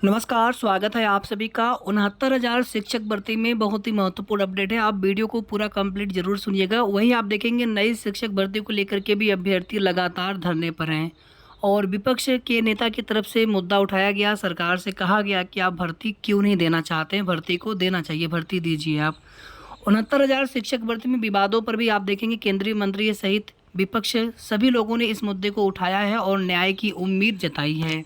नमस्कार, स्वागत है आप सभी का। 69,000 शिक्षक भर्ती में बहुत ही महत्वपूर्ण अपडेट है। आप वीडियो को पूरा कंप्लीट जरूर सुनिएगा। वहीं आप देखेंगे नई शिक्षक भर्ती को लेकर के भी अभ्यर्थी लगातार धरने पर हैं और विपक्ष के नेता की तरफ से मुद्दा उठाया गया। सरकार से कहा गया कि आप भर्ती क्यों नहीं देना चाहते हैं, भर्ती को देना चाहिए, भर्ती दीजिए आप। 69,000 शिक्षक भर्ती में विवादों पर भी आप देखेंगे केंद्रीय मंत्री सहित विपक्ष सभी लोगों ने इस मुद्दे को उठाया है और न्याय की उम्मीद जताई है।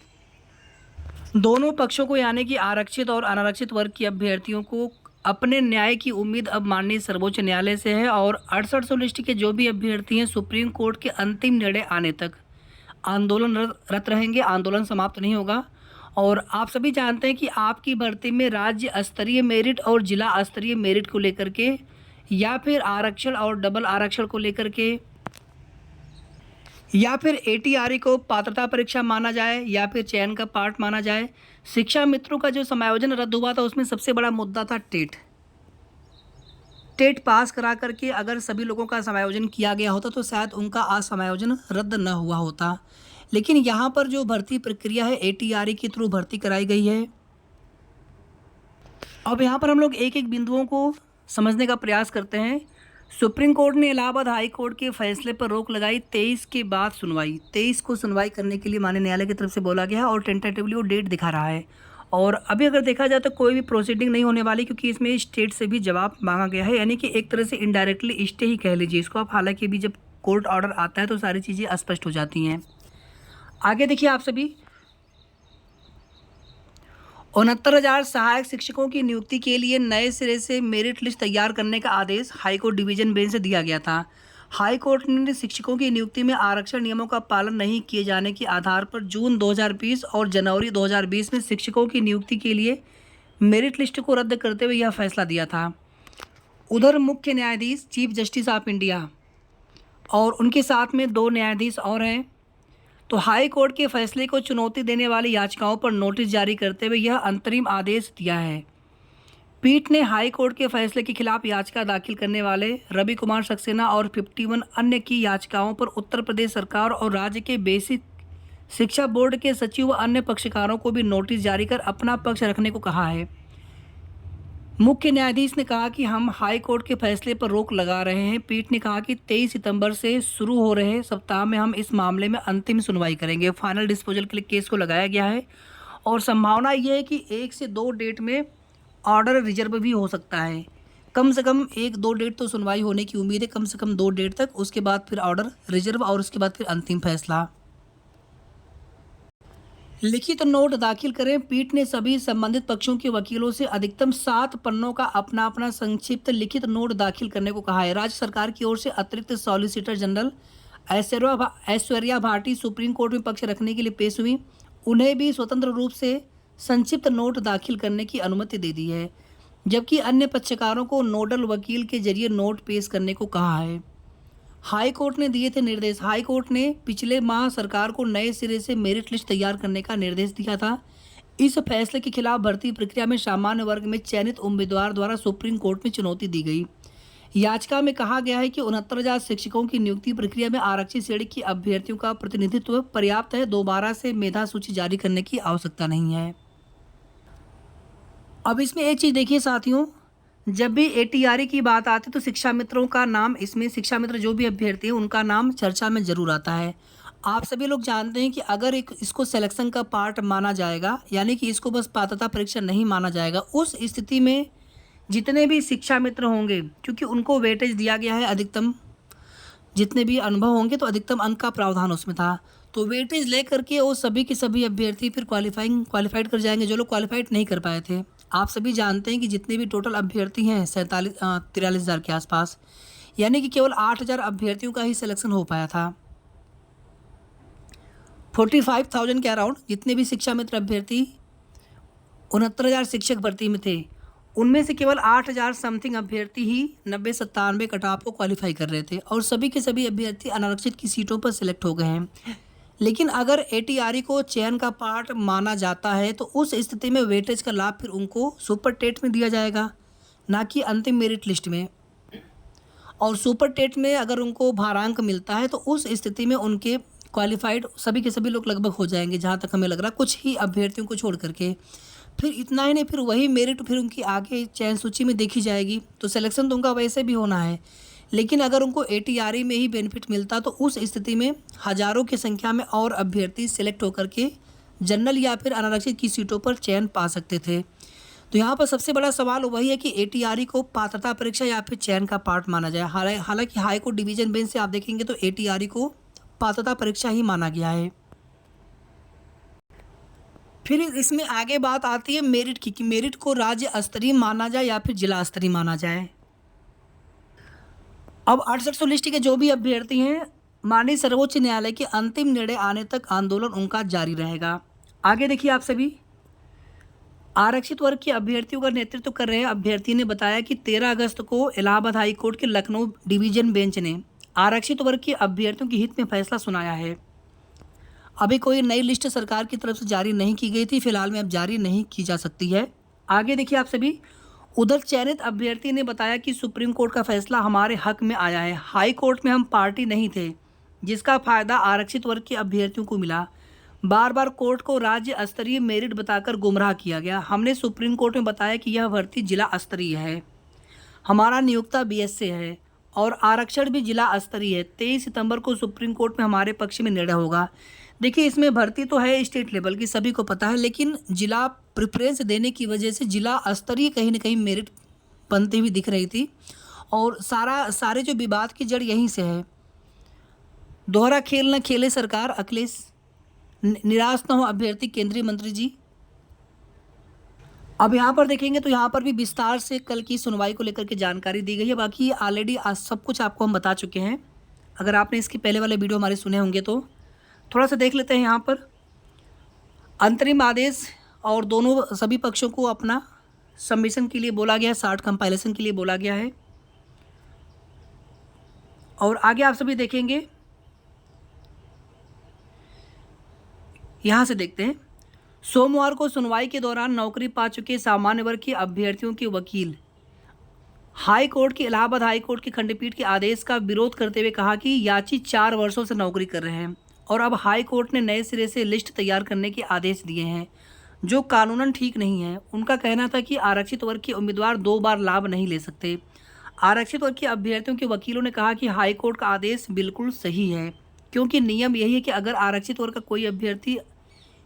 दोनों पक्षों को यानी कि आरक्षित और अनारक्षित वर्ग की अभ्यर्थियों को अपने न्याय की उम्मीद अब माननीय सर्वोच्च न्यायालय से है और 6800 लिस्ट के जो भी अभ्यर्थी हैं सुप्रीम कोर्ट के अंतिम निर्णय आने तक आंदोलनरत रहेंगे। आंदोलन समाप्त नहीं होगा। और आप सभी जानते हैं कि आपकी भर्ती में राज्य स्तरीय मेरिट और जिला स्तरीय मेरिट को लेकर के या फिर आरक्षण और डबल आरक्षण को लेकर के या फिर एटीआरई को पात्रता परीक्षा माना जाए या फिर चयन का पार्ट माना जाए। शिक्षा मित्रों का जो समायोजन रद्द हुआ था उसमें सबसे बड़ा मुद्दा था टेट। टेट पास करा करके अगर सभी लोगों का समायोजन किया गया होता तो शायद उनका असमायोजन रद्द न हुआ होता। लेकिन यहाँ पर जो भर्ती प्रक्रिया है एटीआरई के थ्रू भर्ती कराई गई है। अब यहाँ पर हम लोग एक एक बिंदुओं को समझने का प्रयास करते हैं। सुप्रीम कोर्ट ने इलाहाबाद हाई कोर्ट के फैसले पर रोक लगाई। 23 के बाद सुनवाई, 23 को सुनवाई करने के लिए माननीय न्यायालय की तरफ से बोला गया है और टेंटेटिवली वो डेट दिखा रहा है। और अभी अगर देखा जाए तो कोई भी प्रोसीडिंग नहीं होने वाली क्योंकि इसमें स्टेट से भी जवाब मांगा गया है, यानी कि एक तरह से इनडायरेक्टली स्टे ही कह लीजिए इसको आप। हालांकि अभी जब कोर्ट ऑर्डर आता है तो सारी चीज़ें स्पष्ट हो जाती हैं। आगे देखिए आप सभी, 69,000 सहायक शिक्षकों की नियुक्ति के लिए नए सिरे से मेरिट लिस्ट तैयार करने का आदेश हाईकोर्ट डिवीजन बेंच से दिया गया था। हाईकोर्ट ने शिक्षकों की नियुक्ति में आरक्षण नियमों का पालन नहीं किए जाने के आधार पर जून 2020 और जनवरी 2020 में शिक्षकों की नियुक्ति के लिए मेरिट लिस्ट को रद्द करते हुए यह फैसला दिया था। उधर मुख्य न्यायाधीश चीफ जस्टिस ऑफ इंडिया और उनके साथ में 2 न्यायाधीश और हैं, तो हाई कोर्ट के फैसले को चुनौती देने वाली याचिकाओं पर नोटिस जारी करते हुए यह अंतरिम आदेश दिया है। पीठ ने हाई कोर्ट के फैसले के खिलाफ याचिका दाखिल करने वाले रवि कुमार सक्सेना और 51 अन्य की याचिकाओं पर उत्तर प्रदेश सरकार और राज्य के बेसिक शिक्षा बोर्ड के सचिव व अन्य पक्षकारों को भी नोटिस जारी कर अपना पक्ष रखने को कहा है। मुख्य न्यायाधीश ने कहा कि हम हाई कोर्ट के फैसले पर रोक लगा रहे हैं। पीठ ने कहा कि 23 सितंबर से शुरू हो रहे सप्ताह में हम इस मामले में अंतिम सुनवाई करेंगे। फाइनल डिस्पोजल के लिए केस को लगाया गया है और संभावना ये है कि 1 से 2 डेट में ऑर्डर रिजर्व भी हो सकता है। कम से कम 1-2 डेट तो सुनवाई होने की उम्मीद है, कम से कम 2 डेट तक। उसके बाद फिर ऑर्डर रिजर्व और उसके बाद फिर अंतिम फैसला। लिखित नोट दाखिल करें। पीठ ने सभी संबंधित पक्षों के वकीलों से अधिकतम 7 पन्नों का अपना अपना संक्षिप्त लिखित नोट दाखिल करने को कहा है। राज्य सरकार की ओर से अतिरिक्त solicitor general Aishwarya Bhati supreme court में पक्ष रखने के लिए पेश हुई। उन्हें भी स्वतंत्र रूप से संक्षिप्त नोट दाखिल करने की अनुमति दे दी है, जबकि अन्य पक्षकारों को नोडल वकील के जरिए नोट पेश करने को कहा है। हाई कोर्ट ने दिए थे निर्देश। हाई कोर्ट ने पिछले माह सरकार को नए सिरे से मेरिट लिस्ट तैयार करने का निर्देश दिया था। इस फैसले के खिलाफ भर्ती प्रक्रिया में सामान्य वर्ग में चयनित उम्मीदवार द्वारा सुप्रीम कोर्ट में चुनौती दी गई। याचिका में कहा गया है कि 69,000 शिक्षकों की नियुक्ति प्रक्रिया में आरक्षित श्रेणी के अभ्यर्थियों का प्रतिनिधित्व पर्याप्त है। दोबारा से मेधा सूची जारी करने की आवश्यकता नहीं है। अब इसमें एक चीज़ देखिए साथियों, जब भी एटीआरई की बात आती है तो शिक्षा मित्रों का नाम, इसमें शिक्षा मित्र जो भी अभ्यर्थी हैं उनका नाम चर्चा में जरूर आता है। आप सभी लोग जानते हैं कि अगर इसको सिलेक्शन का पार्ट माना जाएगा, यानी कि इसको बस पात्रता परीक्षा नहीं माना जाएगा, उस स्थिति में जितने भी शिक्षा मित्र होंगे, क्योंकि उनको वेटेज दिया गया है, अधिकतम जितने भी अनुभव होंगे तो अधिकतम अंक का प्रावधान उसमें था, तो वेटेज ले करके वो सभी के सभी अभ्यर्थी फिर क्वालिफाइड कर जाएंगे जो लोग क्वालिफाइड नहीं कर पाए थे। आप सभी जानते हैं कि जितने भी टोटल अभ्यर्थी हैं 43,000 के आसपास, यानी कि केवल 8,000 अभ्यर्थियों का ही सिलेक्शन हो पाया था। 45,000 के अराउंड जितने भी शिक्षा मित्र अभ्यर्थी 69,000 शिक्षक भर्ती में थे, उनमें से केवल 8,000 समथिंग अभ्यर्थी ही 90-97 कट ऑफ को क्वालिफाई कर रहे थे और सभी के सभी अभ्यर्थी अनारक्षित की सीटों पर सिलेक्ट हो गए हैं। लेकिन अगर एटीआरई को चयन का पार्ट माना जाता है तो उस स्थिति में वेटेज का लाभ फिर उनको सुपर टेट में दिया जाएगा, ना कि अंतिम मेरिट लिस्ट में। और सुपर टेट में अगर उनको भारांक मिलता है तो उस स्थिति में उनके क्वालिफाइड सभी के सभी लोग लगभग हो जाएंगे, जहाँ तक हमें लग रहा है, कुछ ही अभ्यर्थियों को छोड़ करके। फिर इतना ही नहीं, फिर वही मेरिट फिर उनकी आगे चयन सूची में देखी जाएगी, तो सिलेक्शन तो उनका वैसे भी होना है। लेकिन अगर उनको ATRE में ही बेनिफिट मिलता तो उस स्थिति में हज़ारों की संख्या में और अभ्यर्थी सिलेक्ट होकर के जनरल या फिर अनारक्षित की सीटों पर चयन पा सकते थे। तो यहाँ पर सबसे बड़ा सवाल वही है कि ATRE को पात्रता परीक्षा या फिर चयन का पार्ट माना जाए। हालांकि हाई कोर्ट डिवीजन बेंच से आप देखेंगे तो ATRE को पात्रता परीक्षा ही माना गया है। फिर इसमें आगे बात आती है मेरिट की, कि मेरिट को राज्य स्तरीय माना जाए या फिर जिला स्तरीय माना जाए। अब 6800 लिस्ट के जो भी अभ्यर्थी हैं, माननीय सर्वोच्च न्यायालय के अंतिम निर्णय आने तक आंदोलन उनका जारी रहेगा। आगे देखिए आप सभी, आरक्षित वर्ग के अभ्यर्थियों का नेतृत्व कर रहे अभ्यर्थी ने बताया कि 13 अगस्त को इलाहाबाद हाई कोर्ट के लखनऊ डिवीजन बेंच ने आरक्षित वर्ग के अभ्यर्थियों के हित में फैसला सुनाया है। अभी कोई नई लिस्ट सरकार की तरफ से जारी नहीं की गई थी, फिलहाल में अब जारी नहीं की जा सकती है। आगे देखिए आप सभी, उधर चयनित अभ्यर्थी ने बताया कि सुप्रीम कोर्ट का फैसला हमारे हक में आया है। हाई कोर्ट में हम पार्टी नहीं थे, जिसका फायदा आरक्षित वर्ग के अभ्यर्थियों को मिला। बार बार कोर्ट को राज्य स्तरीय मेरिट बताकर गुमराह किया गया। हमने सुप्रीम कोर्ट में बताया कि यह भर्ती जिला स्तरीय है, हमारा नियोक्ता BS से है और आरक्षण भी जिला स्तरीय है। 23 सितंबर को सुप्रीम कोर्ट में हमारे पक्ष में निर्णय होगा। देखिए, इसमें भर्ती तो है स्टेट लेवल की, सभी को पता है, लेकिन जिला प्रेफरेंस देने की वजह से जिला स्तरीय कहीं ना कहीं मेरिट बनती हुई दिख रही थी। और सारे जो विवाद की जड़ यहीं से है। दोहरा खेल न खेले सरकार, अखिलेश निराश न हो अभ्यर्थी, केंद्रीय मंत्री जी। अब यहाँ पर देखेंगे तो यहाँ पर भी विस्तार से कल की सुनवाई को लेकर के जानकारी दी गई है। बाकी ऑलरेडी आज सब कुछ आपको हम बता चुके हैं। अगर आपने इसके पहले वाले वीडियो हमारे सुने होंगे तो थोड़ा सा देख लेते हैं। यहाँ पर अंतरिम आदेश और दोनों सभी पक्षों को अपना सबमिशन के लिए बोला गया है, शार्ट कंपाइलेशन के लिए बोला गया है। और आगे आप सभी देखेंगे, यहाँ से देखते हैं। सोमवार को सुनवाई के दौरान नौकरी पा चुके सामान्य वर्ग के अभ्यर्थियों के वकील हाई कोर्ट की इलाहाबाद हाई कोर्ट की खंडपीठ के आदेश का विरोध करते हुए कहा कि याची 4 वर्षों से नौकरी कर रहे हैं और अब हाई कोर्ट ने नए सिरे से लिस्ट तैयार करने के आदेश दिए हैं, जो कानूनन ठीक नहीं है। उनका कहना था कि आरक्षित वर्ग के उम्मीदवार 2 बार लाभ नहीं ले सकते। आरक्षित वर्ग के अभ्यर्थियों के वकीलों ने कहा कि हाई कोर्ट का आदेश बिल्कुल सही है, क्योंकि नियम यही है कि अगर आरक्षित वर्ग का कोई अभ्यर्थी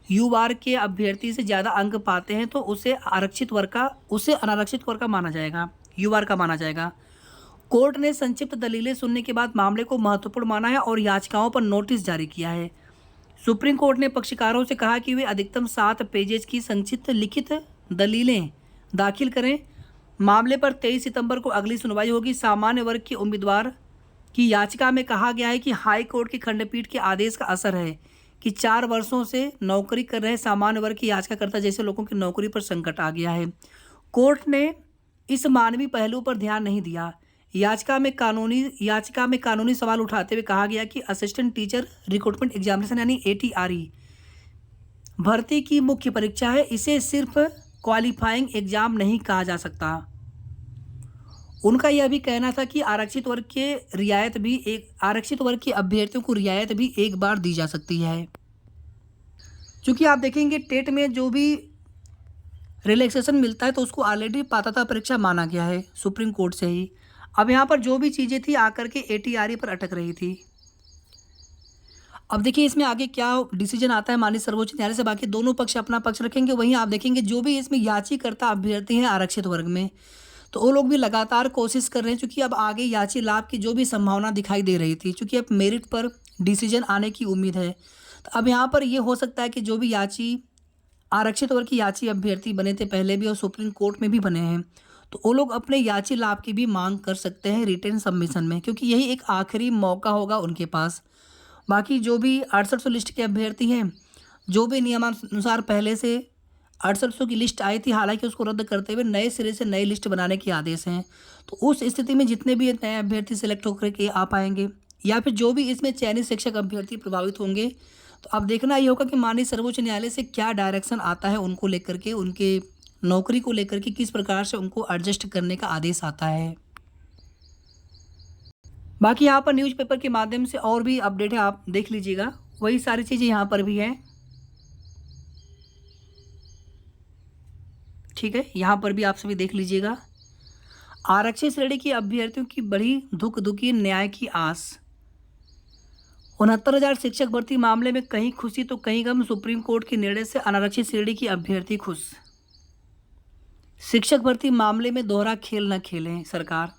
U-बार के अभ्यर्थी से ज़्यादा अंक पाते हैं तो उसे अनारक्षित वर्ग का माना जाएगा, U-बार का माना जाएगा। कोर्ट ने संक्षिप्त दलीलें सुनने के बाद मामले को महत्वपूर्ण माना है और याचिकाओं पर नोटिस जारी किया है। सुप्रीम कोर्ट ने पक्षकारों से कहा कि वे अधिकतम 7 पेजेज की संक्षिप्त लिखित दलीलें दाखिल करें। मामले पर 23 सितंबर को अगली सुनवाई होगी। सामान्य वर्ग के उम्मीदवार की याचिका में कहा गया है कि हाई कोर्ट की खंडपीठ के आदेश का असर है कि 4 वर्षों से नौकरी कर रहे सामान्य वर्ग की याचिकाकर्ता जैसे लोगों की नौकरी पर संकट आ गया है। कोर्ट ने इस मानवीय पहलू पर ध्यान नहीं दिया। याचिका में कानूनी सवाल उठाते हुए कहा गया कि असिस्टेंट टीचर रिक्रूटमेंट एग्जामिनेशन यानी ATRE भर्ती की मुख्य परीक्षा है, इसे सिर्फ क्वालिफाइंग एग्जाम नहीं कहा जा सकता। उनका यह भी कहना था कि आरक्षित वर्ग के अभ्यर्थियों को रियायत भी एक बार दी जा सकती है। क्योंकि आप देखेंगे टेट में जो भी रिलैक्सेशन मिलता है तो उसको ऑलरेडी पात्रता परीक्षा माना गया है सुप्रीम कोर्ट से ही। अब यहाँ पर जो भी चीज़ें थी आकर के ATRE पर अटक रही थी। अब देखिए इसमें आगे क्या डिसीजन आता है माननीय सर्वोच्च न्यायालय से। बाकी दोनों पक्ष अपना पक्ष रखेंगे। वहीं आप देखेंगे जो भी इसमें याचिकाकर्ता अभ्यर्थी हैं आरक्षित वर्ग में, तो वो लोग भी लगातार कोशिश कर रहे हैं, क्योंकि अब आगे याची लाभ की जो भी संभावना दिखाई दे रही थी, क्योंकि अब मेरिट पर डिसीजन आने की उम्मीद है। तो अब यहाँ पर ये हो सकता है कि जो भी आरक्षित वर्ग की याची अभ्यर्थी बने थे पहले भी और सुप्रीम कोर्ट में भी बने हैं, तो वो लोग अपने याची लाभ की भी मांग कर सकते हैं रिटर्न सबमिशन में, क्योंकि यही एक आखिरी मौका होगा उनके पास। बाकी जो भी 6800 लिस्ट के अभ्यर्थी हैं, जो भी नियमानुसार पहले से 6800 की लिस्ट आई थी, हालांकि उसको रद्द करते हुए नए सिरे से नई लिस्ट बनाने के आदेश हैं, तो उस स्थिति में जितने भी नए अभ्यर्थी सिलेक्ट होकर के आ पाएंगे या फिर जो भी इसमें चयनित शिक्षक अभ्यर्थी प्रभावित होंगे, तो अब देखना ये होगा कि माननीय सर्वोच्च न्यायालय से क्या डायरेक्शन आता है उनको लेकर के, उनके नौकरी को लेकर के किस प्रकार से उनको एडजस्ट करने का आदेश आता है। बाकी यहाँ पर न्यूज़पेपर के माध्यम से और भी अपडेट है, आप देख लीजिएगा, वही सारी चीज़ें यहाँ पर भी हैं। ठीक है, यहाँ पर भी आप सभी देख लीजिएगा। आरक्षित श्रेणी के अभ्यर्थियों की बड़ी धुक धुकी न्याय की आस। 69,000 शिक्षक भर्ती मामले में कहीं खुशी तो कहीं गम। सुप्रीम कोर्ट के निर्णय से अनारक्षित श्रेणी की अभ्यर्थी खुश। शिक्षक भर्ती मामले में दोहरा खेल न खेलें सरकार।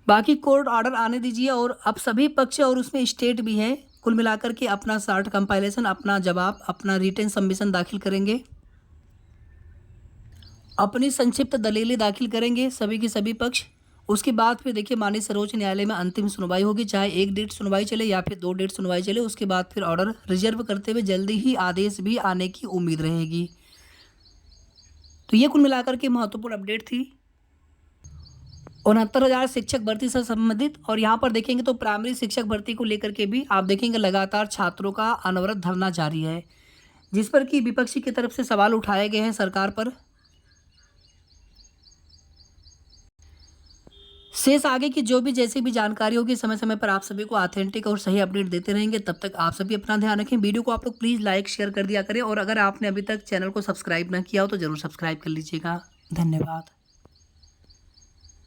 बाकी कोर्ट ऑर्डर आने दीजिए और अब सभी पक्ष और उसमें स्टेट भी है, कुल मिलाकर के अपना शार्ट कंपाइलेशन, अपना जवाब, अपना रिटन सबमिशन दाखिल करेंगे, अपनी संक्षिप्त दलीलें दाखिल करेंगे सभी के सभी पक्ष। उसके बाद फिर देखिए माननीय सर्वोच्च न्यायालय में अंतिम सुनवाई होगी, चाहे 1 डेट सुनवाई चले या फिर 2 डेट सुनवाई चले। उसके बाद फिर ऑर्डर रिजर्व करते हुए जल्दी ही आदेश भी आने की उम्मीद रहेगी। तो ये कुल मिलाकर के महत्वपूर्ण अपडेट थी 69,000 शिक्षक भर्ती से संबंधित। और यहाँ पर देखेंगे तो प्राइमरी शिक्षक भर्ती को लेकर के भी आप देखेंगे लगातार छात्रों का अनवरत धरना जारी है, जिस पर कि विपक्षी की तरफ से सवाल उठाए गए हैं सरकार पर। शेष आगे की जो भी जैसी भी जानकारी होगी समय समय पर आप सभी को ऑथेंटिक और सही अपडेट देते रहेंगे। तब तक आप सभी अपना ध्यान रखें। वीडियो को आप लोग प्लीज़ लाइक शेयर कर दिया करें और अगर आपने अभी तक चैनल को सब्सक्राइब ना किया हो तो ज़रूर सब्सक्राइब कर लीजिएगा। धन्यवाद।